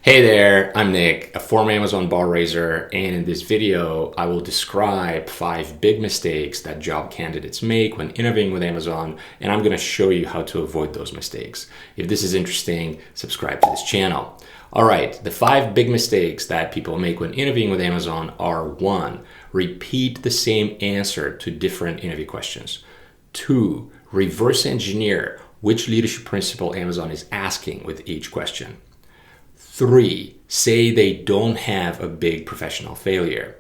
Hey there, I'm Nick, a former Amazon bar raiser, and in this video, I will describe 5 big mistakes that job candidates make when interviewing with Amazon, and I'm going to show you how to avoid those mistakes. If this is interesting, subscribe to this channel. All right, the 5 big mistakes that people make when interviewing with Amazon are: 1, repeat the same answer to different interview questions. 2, reverse engineer which leadership principle Amazon is asking with each question. 3, say they don't have a big professional failure.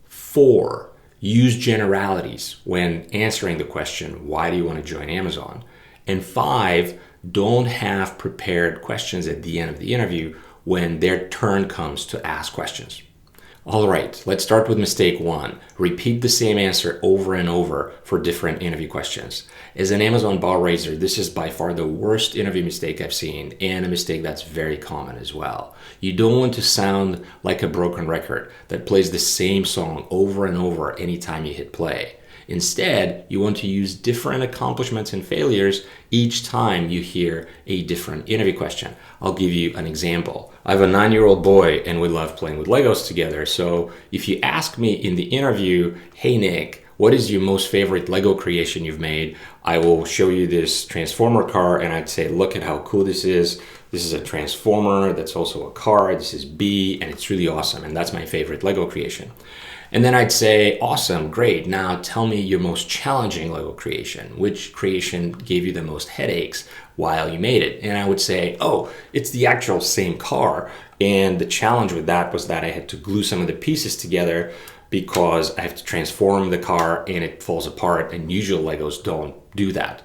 4, use generalities when answering the question, why do you want to join Amazon? And 5, don't have prepared questions at the end of the interview when their turn comes to ask questions. All right, let's start with mistake 1. Repeat the same answer over and over for different interview questions. As an Amazon bar raiser, this is by far the worst interview mistake I've seen, and a mistake that's very common as well. You don't want to sound like a broken record that plays the same song over and over anytime you hit play. Instead, you want to use different accomplishments and failures each time you hear a different interview question. I'll give you an example. I have a 9-year-old boy and we love playing with Legos together. So if you ask me in the interview, hey Nick, what is your most favorite Lego creation you've made? I will show you this Transformer car and I'd say, look at how cool this is. This is a Transformer that's also a car. This is B and it's really awesome. And that's my favorite Lego creation. And then I'd say, awesome, great. Now tell me your most challenging Lego creation. Which creation gave you the most headaches while you made it? And I would say, oh, it's the actual same car. And the challenge with that was that I had to glue some of the pieces together because I have to transform the car and it falls apart, and usual Legos don't do that.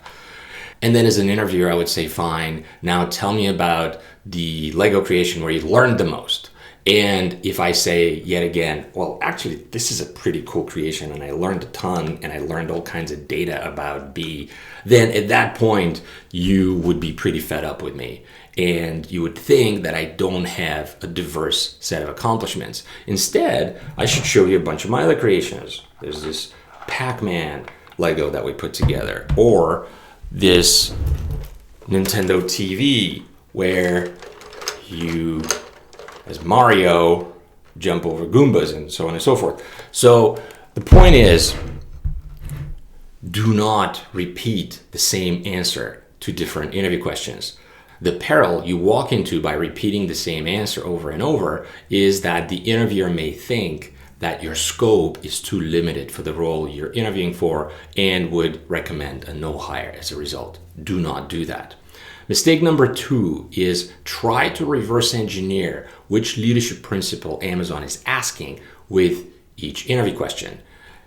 And then as an interviewer, I would say, fine, now tell me about the Lego creation where you learned the most. And if I say yet again, well, actually, this is a pretty cool creation and I learned a ton and I learned all kinds of data about B, then at that point, you would be pretty fed up with me. And you would think that I don't have a diverse set of accomplishments. Instead, I should show you a bunch of my other creations. There's this Pac-Man Lego that we put together, or this Nintendo TV where you, as Mario, jump over Goombas and so on and so forth. So the point is, do not repeat the same answer to different interview questions. The peril you walk into by repeating the same answer over and over is that the interviewer may think that your scope is too limited for the role you're interviewing for and would recommend a no hire as a result. Do not do that. Mistake number 2 is try to reverse engineer which leadership principle Amazon is asking with each interview question.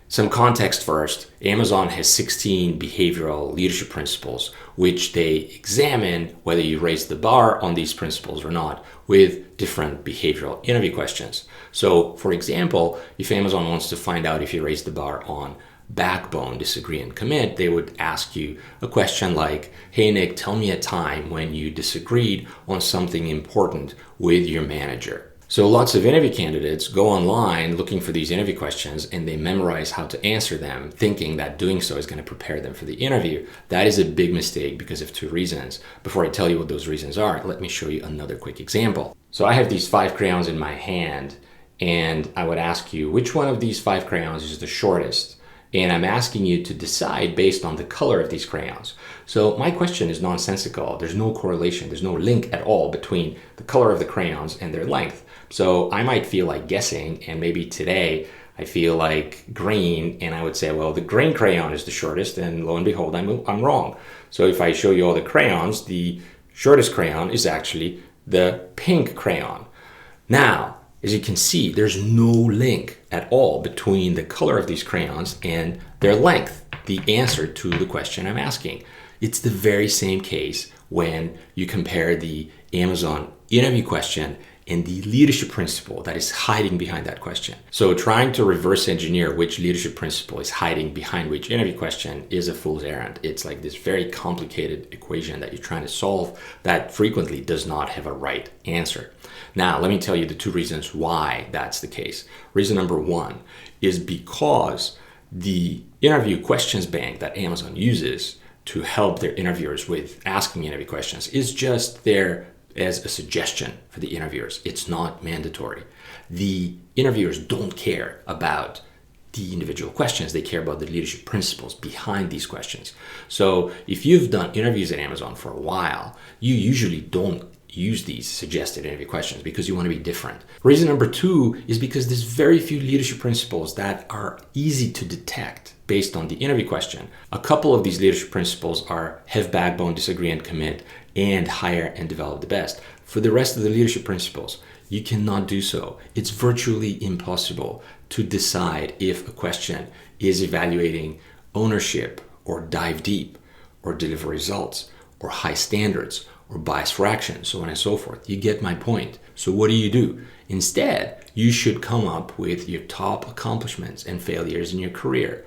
Some context first. Amazon has 16 behavioral leadership principles, which they examine whether you raise the bar on these principles or not with different behavioral interview questions. So, for example, if Amazon wants to find out if you raise the bar on backbone, disagree, and commit, they would ask you a question like, hey Nick, tell me a time when you disagreed on something important with your manager. So lots of interview candidates go online looking for these interview questions and they memorize how to answer them, thinking that doing so is going to prepare them for the interview. That is a big mistake because of 2 reasons. Before I tell you what those reasons are, let me show you another quick example. So I have these 5 crayons in my hand and I would ask you, which one of these 5 crayons is the shortest? And I'm asking you to decide based on the color of these crayons. So my question is nonsensical. There's no correlation. There's no link at all between the color of the crayons and their length. So I might feel like guessing, and maybe today I feel like green, and I would say, well, the green crayon is the shortest, and lo and behold, I'm wrong. So if I show you all the crayons, the shortest crayon is actually the pink crayon. Now, as you can see, there's no link at all between the color of these crayons and their length, the answer to the question I'm asking. It's the very same case when you compare the Amazon interview question and the leadership principle that is hiding behind that question. So trying to reverse engineer which leadership principle is hiding behind which interview question is a fool's errand. It's like this very complicated equation that you're trying to solve that frequently does not have a right answer. Now, let me tell you the 2 reasons why that's the case. Reason number 1 is because the interview questions bank that Amazon uses to help their interviewers with asking interview questions is just their as a suggestion for the interviewers. It's not mandatory. The interviewers don't care about the individual questions. They care about the leadership principles behind these questions. So if you've done interviews at Amazon for a while, you usually don't use these suggested interview questions because you want to be different. Reason number 2 is because there's very few leadership principles that are easy to detect based on the interview question. A couple of these leadership principles are have backbone, disagree and commit, and hire and develop the best. For the rest of the leadership principles, you cannot do so. It's virtually impossible to decide if a question is evaluating ownership or dive deep or deliver results or high standards or bias for action, so on and so forth. You get my point. So what do? Instead, you should come up with your top accomplishments and failures in your career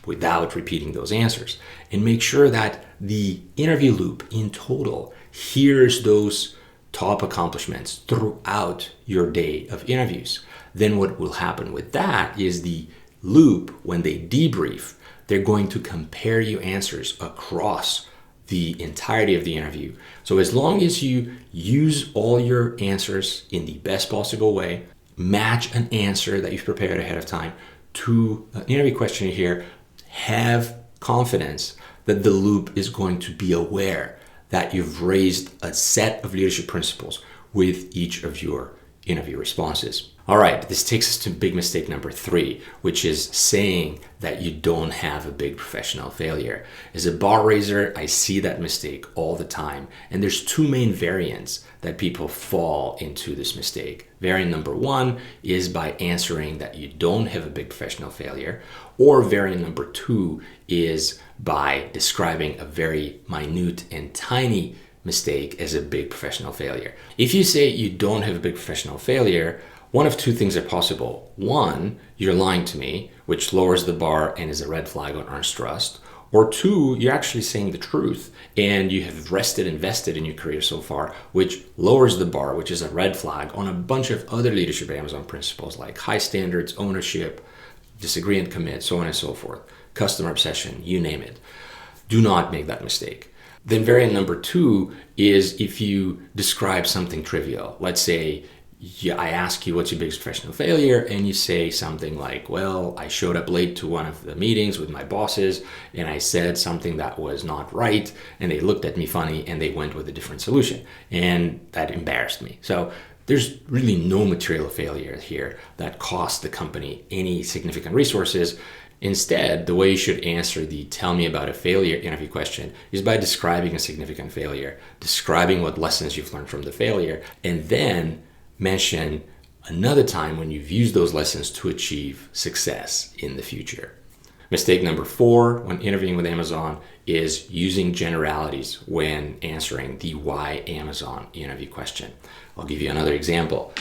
without repeating those answers, and make sure that the interview loop in total hears those top accomplishments throughout your day of interviews. Then what will happen with that is the loop, when they debrief, they're going to compare your answers across the entirety of the interview. So as long as you use all your answers in the best possible way, match an answer that you've prepared ahead of time to an interview question here, have confidence that the loop is going to be aware that you've raised a set of leadership principles with each of your interview responses. All right, this takes us to big mistake number 3, which is saying that you don't have a big professional failure. As a bar raiser, I see that mistake all the time. And there's 2 main variants that people fall into this mistake. Variant number 1 is by answering that you don't have a big professional failure, or variant number 2 is by describing a very minute and tiny mistake as a big professional failure. If you say you don't have a big professional failure, one of 2 things are possible. 1, you're lying to me, which lowers the bar and is a red flag on earned trust. Or 2, you're actually saying the truth and you have invested in your career so far, which lowers the bar, which is a red flag on a bunch of other leadership Amazon principles like high standards, ownership, disagree and commit, so on and so forth, customer obsession, you name it. Do not make that mistake. Then variant number 2 is if you describe something trivial. Let's say I ask you what's your biggest professional failure, and you say something like, well, I showed up late to one of the meetings with my bosses and I said something that was not right and they looked at me funny and they went with a different solution, and that embarrassed me. So there's really no material failure here that cost the company any significant resources. Instead, the way you should answer the tell me about a failure interview question is by describing a significant failure, describing what lessons you've learned from the failure, and then mention another time when you've used those lessons to achieve success in the future. Mistake number 4 when interviewing with Amazon is using generalities when answering the why Amazon interview question. I'll give you another example.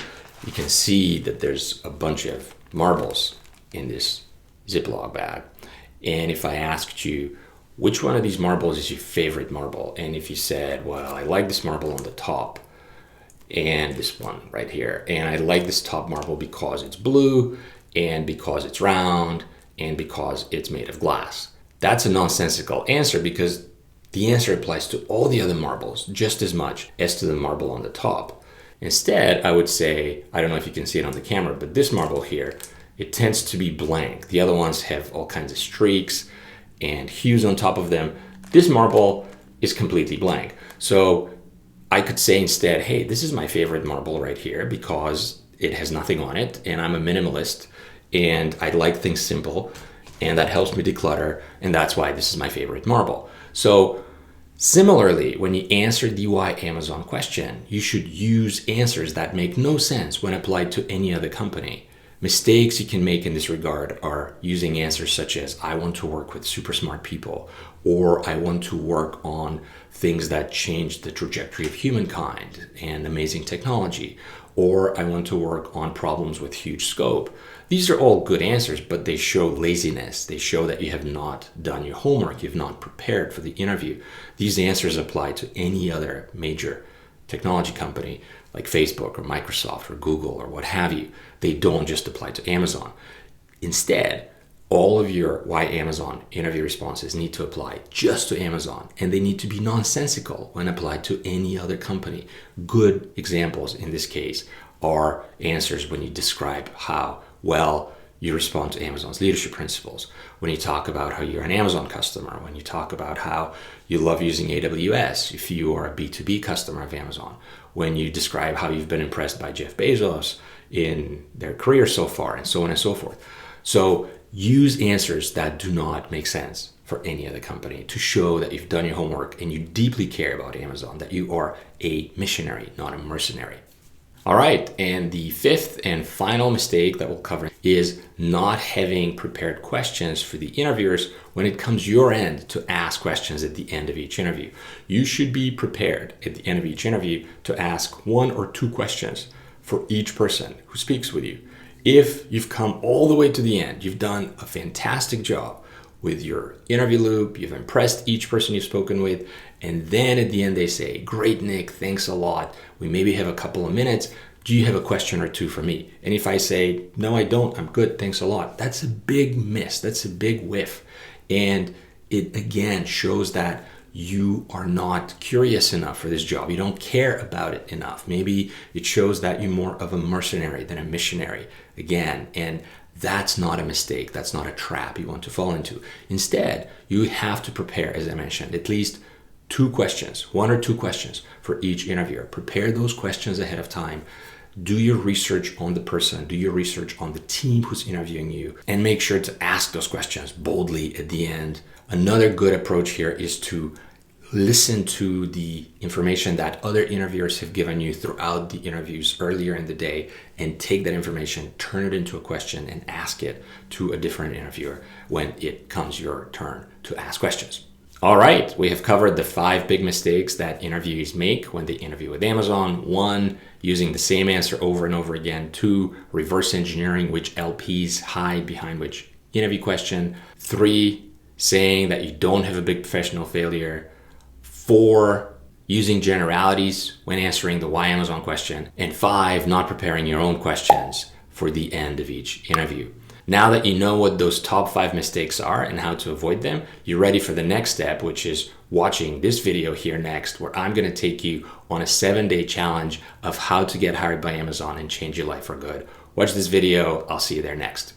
You can see that there's a bunch of marbles in this Ziploc bag. And if I asked you, which one of these marbles is your favorite marble? And if you said, well, I like this marble on the top and this one right here. And I like this top marble because it's blue and because it's round and because it's made of glass. That's a nonsensical answer because the answer applies to all the other marbles just as much as to the marble on the top. Instead, I would say, I don't know if you can see it on the camera, but this marble here, it tends to be blank. The other ones have all kinds of streaks and hues on top of them. This marble is completely blank. So I could say instead, hey, this is my favorite marble right here because it has nothing on it and I'm a minimalist and I like things simple and that helps me declutter, and that's why this is my favorite marble. So similarly, when you answer the why Amazon question, you should use answers that make no sense when applied to any other company. Mistakes you can make in this regard are using answers such as, I want to work with super smart people, or I want to work on things that change the trajectory of humankind and amazing technology, or I want to work on problems with huge scope. These are all good answers, but they show laziness. They show that you have not done your homework. You've not prepared for the interview. These answers apply to any other major technology company like Facebook or Microsoft or Google or what have you. They don't just apply to Amazon. Instead, All of your why Amazon interview responses need to apply just to Amazon, and they need to be nonsensical when applied to any other company. Good examples in this case are answers when you describe how well you respond to Amazon's leadership principles, when you talk about how you're an Amazon customer, when you talk about how you love using AWS if you are a B2B customer of Amazon, when you describe how you've been impressed by Jeff Bezos in their career so far, and so on and so forth. So use answers that do not make sense for any other company to show that you've done your homework and you deeply care about Amazon, that you are a missionary, not a mercenary. All right, and the fifth and final mistake that we'll cover is not having prepared questions for the interviewers when it comes your end to ask questions at the end of each interview. You should be prepared at the end of each interview to ask 1 or 2 questions for each person who speaks with you. If you've come all the way to the end, you've done a fantastic job with your interview loop, you've impressed each person you've spoken with, and then at the end they say, "Great, Nick, thanks a lot. We maybe have a couple of minutes. Do you have a question or two for me?" And if I say, "No, I don't, I'm good, thanks a lot," that's a big miss, that's a big whiff. And it again shows that you are not curious enough for this job. You don't care about it enough. Maybe it shows that you're more of a mercenary than a missionary again. And that's not a mistake. That's not a trap you want to fall into. Instead, you have to prepare, as I mentioned, at least 2 questions, 1 or 2 questions for each interviewer. Prepare those questions ahead of time. Do your research on the person, do your research on the team who's interviewing you, and make sure to ask those questions boldly at the end. Another good approach here is to listen to the information that other interviewers have given you throughout the interviews earlier in the day and take that information, turn it into a question, and ask it to a different interviewer when it comes your turn to ask questions. All right, we have covered the 5 big mistakes that interviewees make when they interview with Amazon. 1, using the same answer over and over again. 2, reverse engineering which LPs hide behind which interview question. 3, saying that you don't have a big professional failure. 4, using generalities when answering the why Amazon question. And 5, not preparing your own questions for the end of each interview. Now that you know what those top 5 mistakes are and how to avoid them, you're ready for the next step, which is watching this video here next, where I'm going to take you on a 7-day challenge of how to get hired by Amazon and change your life for good. Watch this video. I'll see you there next.